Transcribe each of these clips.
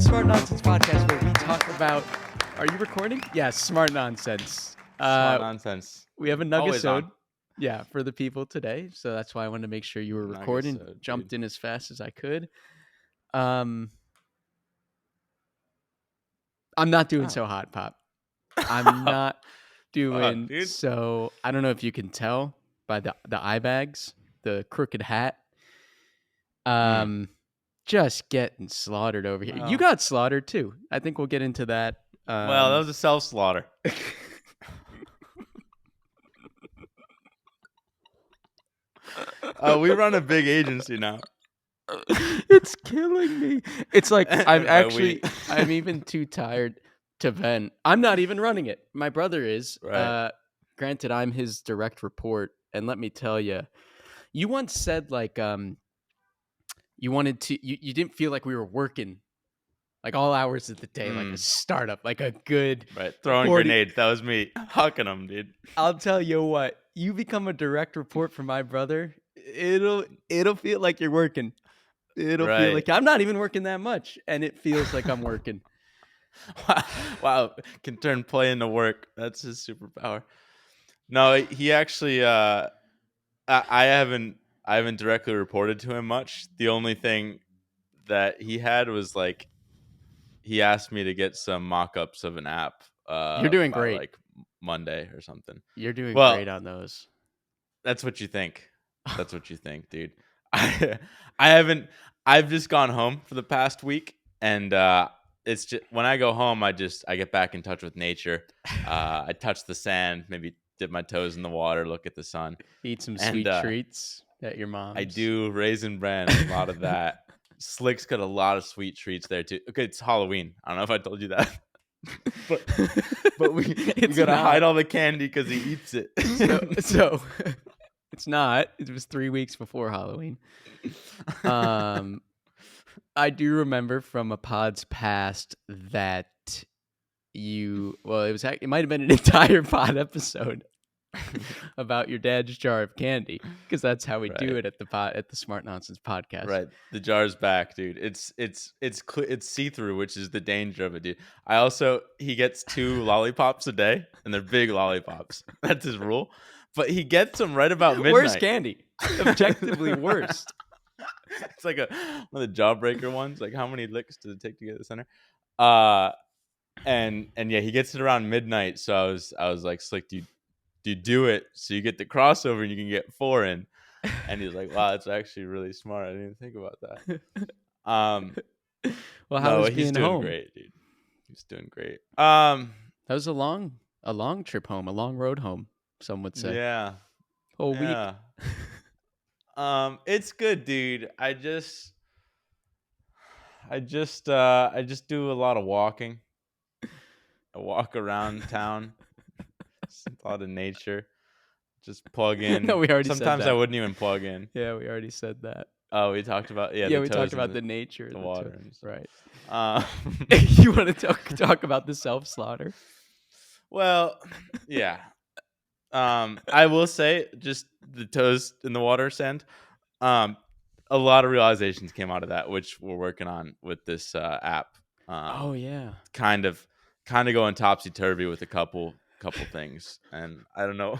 Smart Nonsense podcast where we talk about. Are you recording? Yes, smart nonsense. Smart nonsense. We have a Always nuggesode, on. yeah, for the people today. So that's why I wanted to make sure you were recording. Nuggesode, Jumped dude. in as fast as I could. I'm not doing Oh. so hot, Pop. I'm not doing dude. so. I don't know if you can tell by the eye bags, the crooked hat. Just getting slaughtered over here. You Well. got slaughtered too. I think we'll get into that. Well, that was a self-slaughter. We run a big agency now. It's killing me. It's like I'm By we. I'm even too tired to vent. I'm not even running it. My brother is. Right. Granted, I'm his direct report, and let me tell you, you once said like you wanted to you didn't feel like we were working like all hours of the day, like a startup, like a good Right. Throwing 40 grenades. That was me. Hucking them, dude. I'll tell you what, you become a direct report for my brother, it'll feel like you're working. It'll feel Right. like I'm not even working that much, and it feels like I'm working. Wow. Can turn play into work. That's his superpower. No, he actually I haven't directly reported to him much. The only thing that he had was like he asked me to get some mock-ups of an app You're doing by great. like Monday or something. You're doing Well, great on those. that's what you think. That's what you think, dude. I haven't I've just gone home for the past week, and it's just when I go home I get back in touch with nature. I touch the sand, maybe dip my toes in the water, look at the sun. Eat some And, sweet treats at your mom's. I do Raisin Bran, a lot of that. Slick's got a lot of sweet treats there too. Okay, it's Halloween. I don't know if I told you that. but we gotta hide all the candy because he eats it. So it's not. It was 3 weeks before Halloween. I do remember from a pod's past that it might have been an entire pod episode about your dad's jar of candy, because that's how we do it at the Smart Nonsense podcast. Right, the jar's back, dude. It's see-through, which is the danger of it, dude. He gets 2 lollipops a day, and they're big lollipops. That's his rule. But he gets them right about midnight. Worst candy, objectively worst. It's like one of the jawbreaker ones. Like, how many licks does it take to get to the center? And yeah, he gets it around midnight. So I was like, Slick, do you do it so you get the crossover and you can get 4 in? And he's like, wow, that's actually really smart. I didn't even think about that. Well, how was he's being doing home? great, dude. He's doing great. That was a long trip home, a long road home, some would say. Yeah. Whole week. It's good, dude. I just do a lot of walking. I walk around town. A lot of nature. Just plug in. No, we already said Sometimes that. I wouldn't even plug in. Yeah, we already said that. Oh, we talked about we talked about the nature, the water, right? You want to talk about the self-slaughter? Well, yeah. I will say, just the toes in the water sand. A lot of realizations came out of that, which we're working on with this app. Oh yeah, kind of going topsy-turvy with a couple things, and I don't know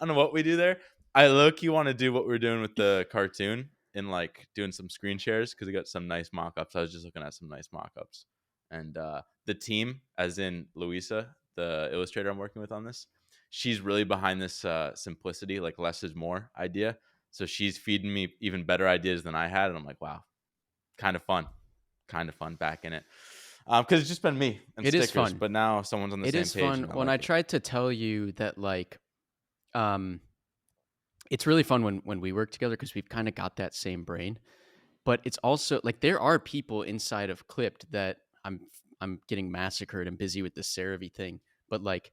what we do there. I low-key want to do what we're doing with the cartoon and like doing some screen shares, because we got some nice mock-ups. I was just looking at some nice mock-ups, and the team, as in Louisa, the illustrator I'm working with on this, she's really behind this simplicity, like less is more idea. So she's feeding me even better ideas than I had, and I'm like, wow, kind of fun back in it. Because it's just been me and stickers, is fun. But now someone's on the same page. It is fun. When I tried to tell you that, like, it's really fun when we work together, because we've kind of got that same brain. But it's also like there are people inside of Clipped that I'm getting massacred and busy with the CeraVe thing. But like,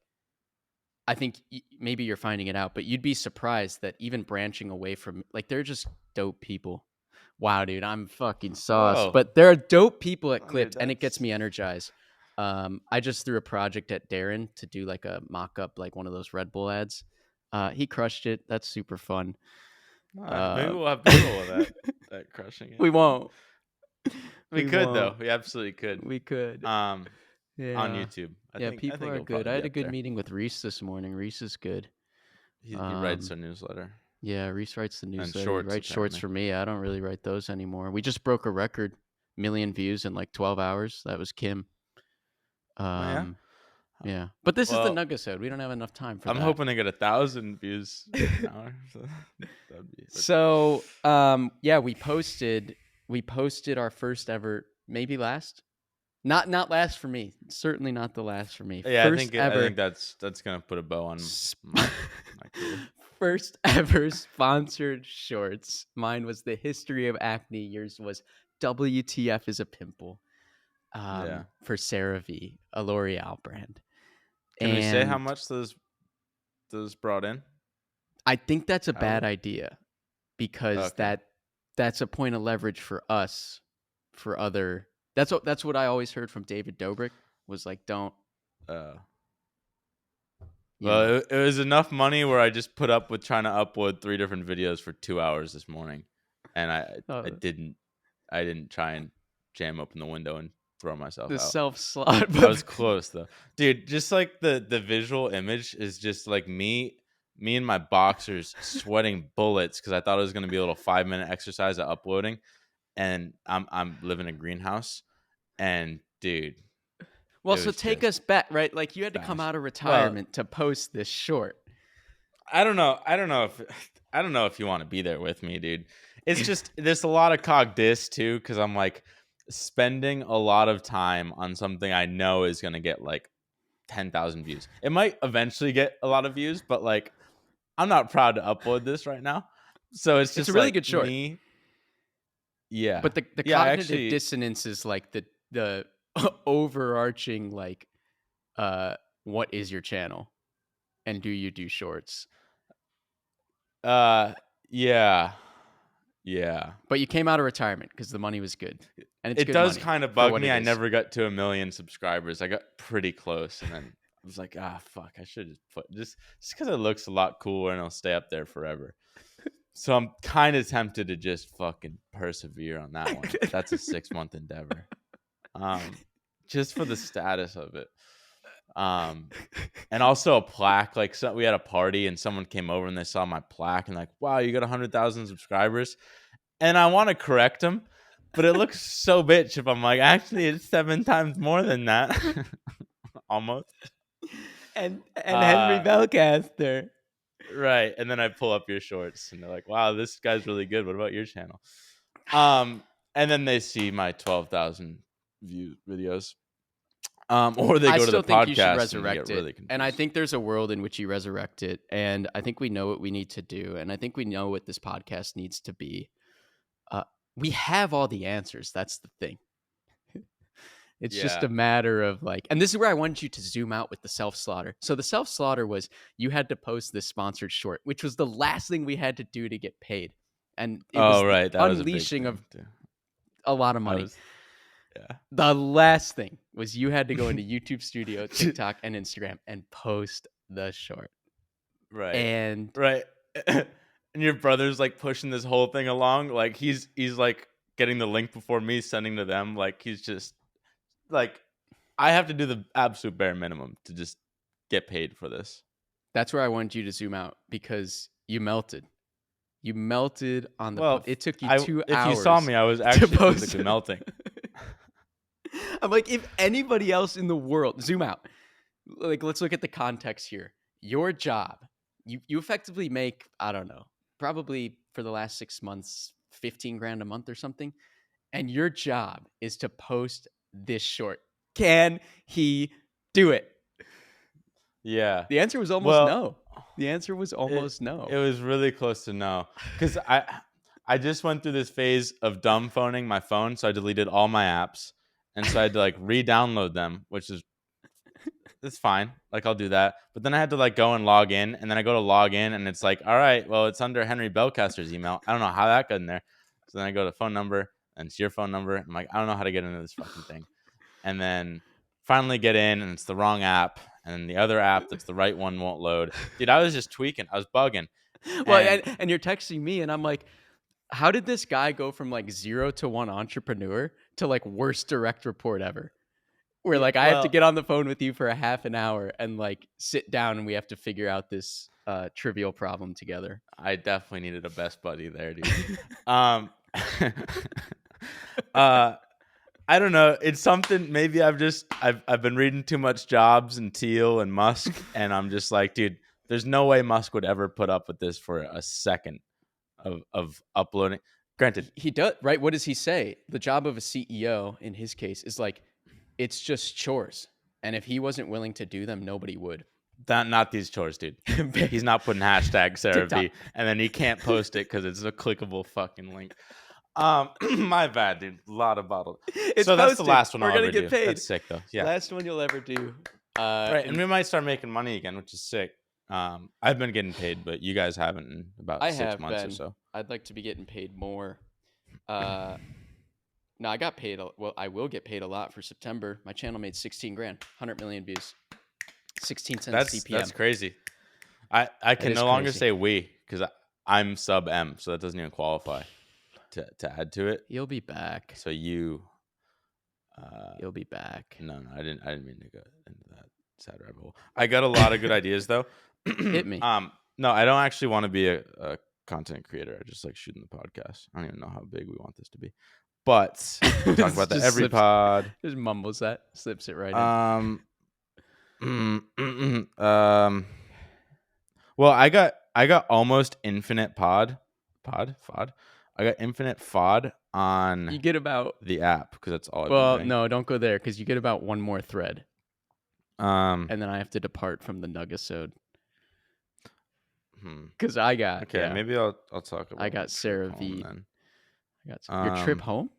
I think maybe you're finding it out, but you'd be surprised that even branching away from, like, they're just dope people. Wow, dude, I'm fucking sauce. Whoa. But there are dope people at Clipped, and it gets me energized. I just threw a project at Darren to do like a mock-up, like one of those Red Bull ads. He crushed it. That's super fun. Maybe we'll have people with that crushing it. We won't. We We could though. won't. We absolutely could. We could. Um, on Yeah. YouTube. Yeah, I people think are it'll good. probably I be had a up good there. meeting with Reese this morning. Reese is good. He writes Um, a newsletter yeah, Reese writes the and newsletter. He shorts writes shorts apparently. for me. I don't really write those anymore. We just broke a record, million views in like 12 hours. That was Kim. Oh yeah. Um, yeah. But this is the Well, Nugasode. We don't have enough time for I'm that. hoping to get 1,000 views in an hour. So that'd be. So, yeah, we posted our first ever, maybe last. Not last for me. Certainly not the last for me. Yeah, First I ever think that's gonna put a bow on sp- my career. first ever sponsored shorts. Mine was the history of acne. Yours was WTF is a pimple. Yeah. For CeraVe, a L'Oreal brand. Can we say how And much those brought in? I think that's a bad Hourly? idea because Okay. that's a point of leverage for us for other. That's what I always heard from David Dobrik was like, don't, Uh, you know. well, it was enough money where I just put up with trying to upload 3 different videos for 2 hours this morning, and I Uh, didn't try and jam open the window and throw myself the out. self slot. I was close though, dude. Just like the visual image is just like me and my boxers sweating bullets because I thought it was gonna be a little 5-minute exercise of uploading, and I'm living in a greenhouse, and dude, Well, it so was take just us back, right? Like you had to come bash. out of Well, retirement to post this short. I don't know. I don't know if you want to be there with me, dude. It's just there's a lot of cog dis too because I'm like spending a lot of time on something I know is gonna get like 10,000 views. It might eventually get a lot of views, but like I'm not proud to upload this right now. So it's It's a just really like good short, me. Yeah. but the Yeah, I cognitive actually dissonance is like the overarching like what is your channel and do you do shorts? uh yeah. Yeah. But you came out of retirement because the money was good, and it's It good does money kind of for bug what me. it I is. never got to 1 million subscribers. I got pretty close and then I was like, fuck, I should just put just because it looks a lot cooler and it'll stay up there forever. So I'm kind of tempted to just fucking persevere on that one. That's a 6-month endeavor. Um, just for the status of it. And also a plaque. Like, so we had a party and someone came over and they saw my plaque and like, wow, you got 100,000 subscribers. And I want to correct them, but it looks so bitch if I'm like, actually, it's 7 times more than that, almost. And Henry Uh, Belcaster. right. And then I pull up your shorts and they're like, wow, this guy's really good. What about your channel? Um, and then they see my 12,000 view videos. Or they I go to the still think you should podcast and get resurrect it. really And I confused. think there's a world in which you resurrect it. And I think we know what we need to do. And I think we know what this podcast needs to be. Uh, we have all the answers. That's the thing. It's just Yeah. a matter of like, and this is where I wanted you to zoom out with the self slaughter. So the self slaughter was you had to post this sponsored short, which was the last thing we had to do to get paid. And it was Oh, the right. That was a big unleashing of thing too. a lot of I money. was, yeah. The last thing was you had to go into YouTube Studio, TikTok, and Instagram and post the short. Right. And Right. And your brother's like pushing this whole thing along. Like he's like getting the link before me sending to them. Like he's just like I have to do the absolute bare minimum to just get paid for this. that's where I wanted you to zoom out because you melted. You melted on the Well, it took you I 2 if you saw hours me, I was to actually post. physically melting. I'm like, if anybody else in the world, zoom out. Like, let's look at the context here. Your job, you effectively make, I don't know, probably for the last 6 months, 15 grand a month or something. And your job is to post this short. Can he do it? Yeah. The answer was almost Well, no. The answer was it almost no. it was really close to no because I just went through this phase of dumb phoning my phone, so I deleted all my apps, and so I had to like re-download them, which is it's fine. Like I'll do that, but then I had to like go and log in, and then I go to log in, and it's like, all right, well, it's under Henry Belcaster's email. I don't know how that got in there. So then I go to phone number, and it's your phone number. I'm like, I don't know how to get into this fucking thing, and then finally get in, and it's the wrong app, and the other app that's the right one won't load. Dude, I was just tweaking. I was bugging, Well, and and you're texting me, and I'm like, How did this guy go from like 0 to 1 entrepreneur to like worst direct report ever? Where Yeah, like I have to well, get on the phone with you for a half an hour and like sit down and we have to figure out this trivial problem together. I definitely needed a best buddy there, dude. Um, uh, I don't know. It's something. Maybe I've been reading too much Jobs and Thiel and Musk, and I'm just like, dude, there's no way Musk would ever put up with this for a second of uploading. Granted, He does, right? What does he say? The job of a CEO in his case is like it's just chores. And if he wasn't willing to do them, nobody would. not these chores, dude. He's not putting hashtag TikTok. CeraV, and then he can't post it because it's a clickable fucking link. My bad, dude. A lot of bottle. It's So that's the posted. last one We're I'll gonna ever get do. paid. That's sick though. Yeah. Last one you'll ever do. Right, and And we might start making money again, which is sick. I've been getting paid, but you guys haven't in about I 6 have months or been. so. I'd like to be getting paid more. Uh, no, I got paid. Well, I will get paid a lot for September. My channel made 16 grand, 100 million views, 16 cents CPM. That's crazy. I can is no longer crazy. say we because I'm sub M, so that doesn't even qualify to add to it. You'll be back. So you, You'll be back. no, I didn't mean to go into that sad rabbit hole. I got a lot of good ideas though. Hit me. No, I don't actually want to be a content creator. I just like shooting the podcast. I don't even know how big we want this to be, but we talk about that Just every slips- pod. Just mumbles that, slips it right in. Well, I got almost infinite fod. I got infinite fod on You get about the app because that's all I've well, been doing. no, don't go there because you get about one more thread, Um, and then I have to depart from the Nugasode hmm. because I got Okay, yeah, maybe I'll talk about I got my trip Sarah home V. then. I got your trip Um, home.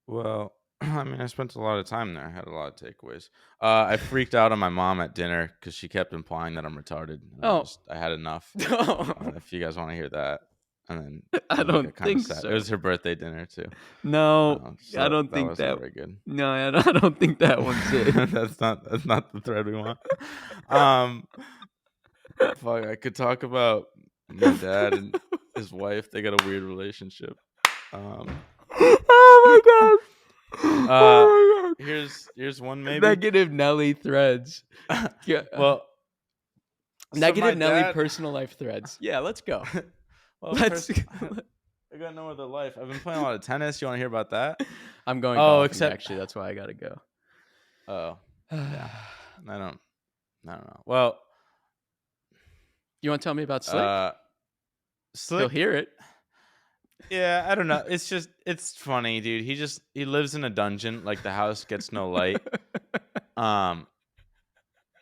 Well, I mean, I spent a lot of time there. I had a lot of takeaways. I freaked out on my mom at dinner because she kept implying that I'm retarded. And Oh. I had enough. No, If you guys want to hear that, and then I don't got kinda think sad. so. It was her birthday dinner too. No, So I don't that think wasn't that. very good. No, I don't think that one's it. That's not the thread we want. Fuck, I could talk about my dad and his wife. They got a weird relationship. Oh my god. Oh my Here's one maybe. Negative Nelly threads. Yeah. Well, so Negative my Nelly dad- personal life threads. Yeah, let's go. Well, Let's. I got no other life. I've been playing a lot of tennis. You want to hear about that? I'm going. Oh, golfing, except- actually, that's why I gotta go. Oh, yeah. I don't know. Well, You want to tell me about Slick? He'll Slick. hear it. Yeah, I don't know. It's funny, dude. He lives in a dungeon. Like the house gets no light.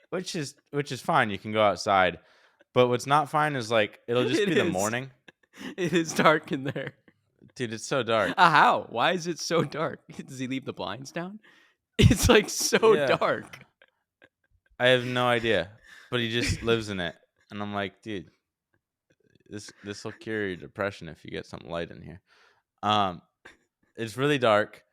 Which is fine. You can go outside. But what's not fine is like it'll just It be the is. morning. It is dark in there. Dude, it's so dark. How? Why is it so dark? Does he leave the blinds down? It's like so Yeah. dark. I have no idea. But he just lives in it. And I'm like, dude, this will cure your depression if you get some light in here. It's really dark.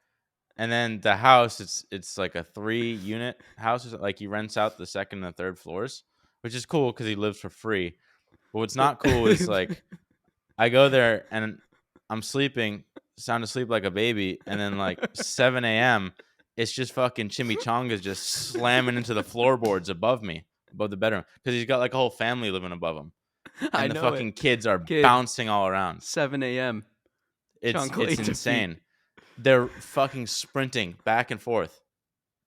And then the house, it's like a 3-unit house. Like he rents out the second and the third floors, which is cool because he lives for free. But what's not cool is like I go there and I'm sleeping, sound asleep like a baby, and then like 7 a.m. it's just fucking chimichangas just slamming into the floorboards above me, above the bedroom, because he's got like a whole family living above him, I and the know fucking it. kids are Kids. bouncing all around. 7 a.m. It's Chocolate to insane. They're fucking sprinting back and forth,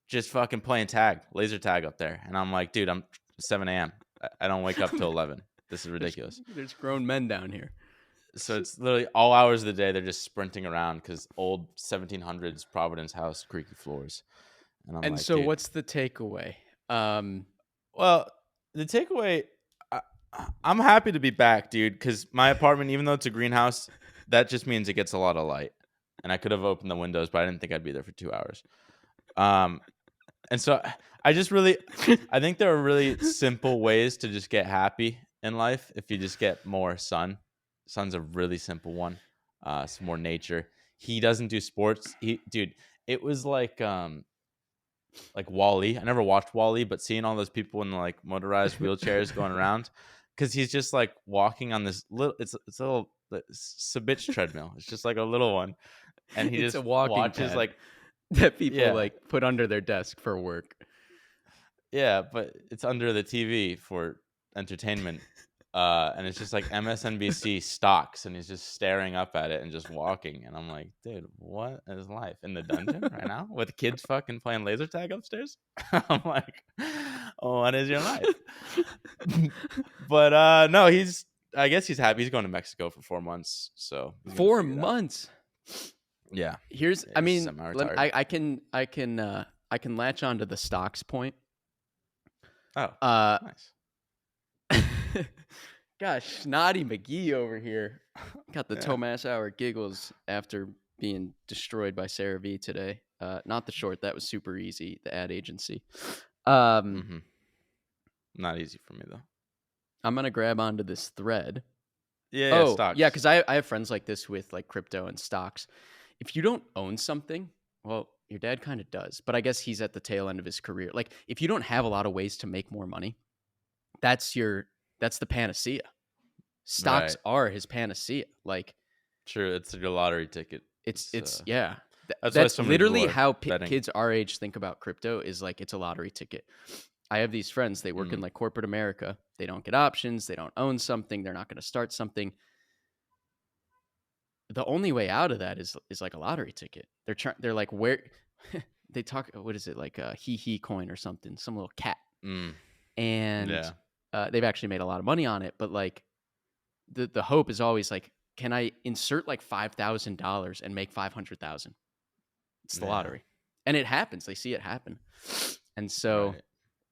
just fucking playing tag, laser tag up there, and I'm like, dude, I'm 7 a.m. I don't wake up till 11. This is ridiculous. There's grown men down here. So it's literally all hours of the day they're just sprinting around because old 1700s Providence house, creaky floors. And I'm And like, so, dude. what's the takeaway? Well, the takeaway, I'm happy to be back, dude, because my apartment, even though it's a greenhouse, that just means it gets a lot of light. And I could have opened the windows, but I didn't think I'd be there for 2 hours. And so I think there are really simple ways to just get happy in life if you just get more sun. Sun's a really simple one. Some more nature. He doesn't do sports. Dude, it was like Wall-E. I never watched Wall-E, but seeing all those people in like motorized wheelchairs going around, because he's just like walking on this little. It's a little It's a bitch treadmill. It's just like a little one, and he It's a just walking watches pad like that people yeah, like put under their desk for work. yeah, but it's under the TV for entertainment. And it's just like MSNBC stocks, and he's just staring up at it and just walking. And I'm like, dude, what is life in the dungeon right now with kids fucking playing laser tag upstairs? I'm like, oh, what is your life? But no, I guess he's happy. He's going to Mexico for 4 months, so he's gonna 4 figure it out. months. Yeah, Here's, yeah, I he's mean, semi-retired. I can latch on to the stocks point. Oh, Uh, nice. Gosh, Snotty McGee over here got the Yeah. Tomas Hour giggles after being destroyed by Sarah V today. Not the short, that was super easy. The ad agency. Mm-hmm. Not easy for me though. I'm gonna grab onto this thread. Yeah, yeah, Oh yeah, stocks. because I have friends like this with like crypto and stocks. If you don't own something, well, your dad kind of does, but I guess he's at the tail end of his career. Like if you don't have a lot of ways to make more money, that's the panacea. Stocks Right. are his panacea. Like True. It's like a lottery ticket. it's yeah. That's why That's so many people literally are how betting. kids our age think about crypto is like it's a lottery ticket. I have these friends, they work in Mm, like corporate America. They don't get options, they don't own something, they're not going to start something. The only way out of that is like a lottery ticket. They're like where they talk what is it like a he coin or something, some little cat. mm, And yeah. they've actually made a lot of money on it, but like the hope is always like can I insert like $5,000 and make 500,000? It's the Yeah. lottery. And it happens. They see it happen. And so Right.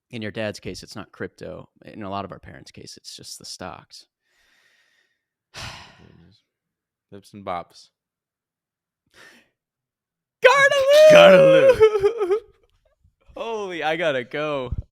in your dad's case, it's not crypto. In a lot of our parents' case, it's just the stocks. Goodness. Bips and bops. Gotta lose. Gartaloo! Holy, I gotta go.